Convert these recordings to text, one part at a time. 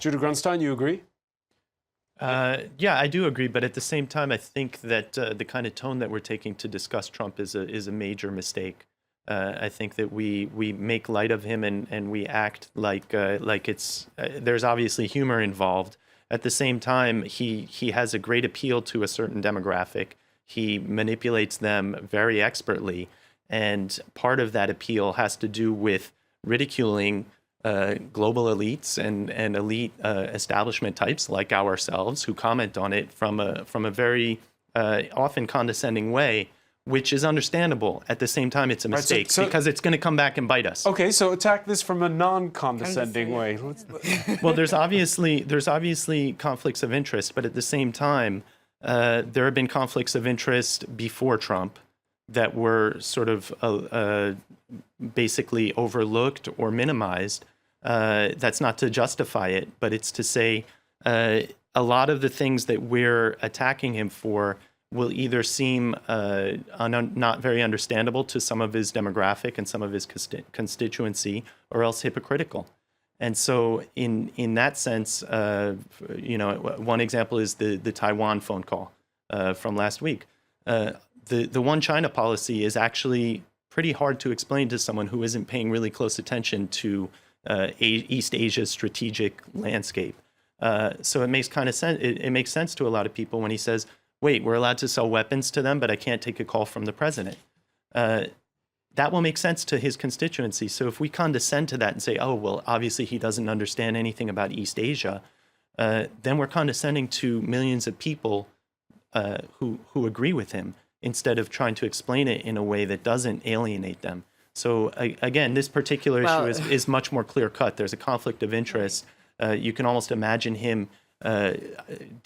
Judah Grunstein, you agree? Yeah, I do agree, but at the same time, I think that the kind of tone that we're taking to discuss Trump is a major mistake. I think that we make light of him and we act like it's there's obviously humor involved. At the same time, he has a great appeal to a certain demographic. He manipulates them very expertly, and part of that appeal has to do with ridiculing global elites and elite establishment types like ourselves who comment on it from a very often condescending way, which is understandable. At the same time, it's a mistake because it's going to come back and bite us. Okay, so attack this from a non-condescending way. Well, there's obviously conflicts of interest, but at the same time, there have been conflicts of interest before Trump that were sort of basically overlooked or minimized. That's not to justify it, but it's to say a lot of the things that we're attacking him for will either seem not very understandable to some of his demographic and some of his constituency, or else hypocritical. And so in that sense, one example is the Taiwan phone call from last week. The one China policy is actually pretty hard to explain to someone who isn't paying really close attention to East Asia's strategic landscape. So it makes kind of sense. It makes sense to a lot of people when he says, wait, we're allowed to sell weapons to them, but I can't take a call from the president. That will make sense to his constituency. So if we condescend to that and say, oh, well, obviously he doesn't understand anything about East Asia, then we're condescending to millions of people who agree with him instead of trying to explain it in a way that doesn't alienate them. So again, this particular issue is much more clear-cut. There's a conflict of interest. You can almost imagine him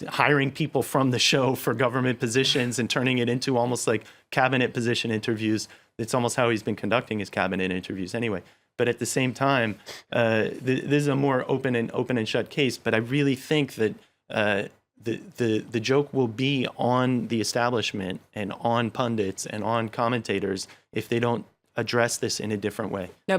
hiring people from the show for government positions and turning it into almost like cabinet position interviews. It's almost how he's been conducting his cabinet interviews anyway. But at the same time, this is a more open and shut case. But I really think that the joke will be on the establishment and on pundits and on commentators if they don't address this in a different way. No, but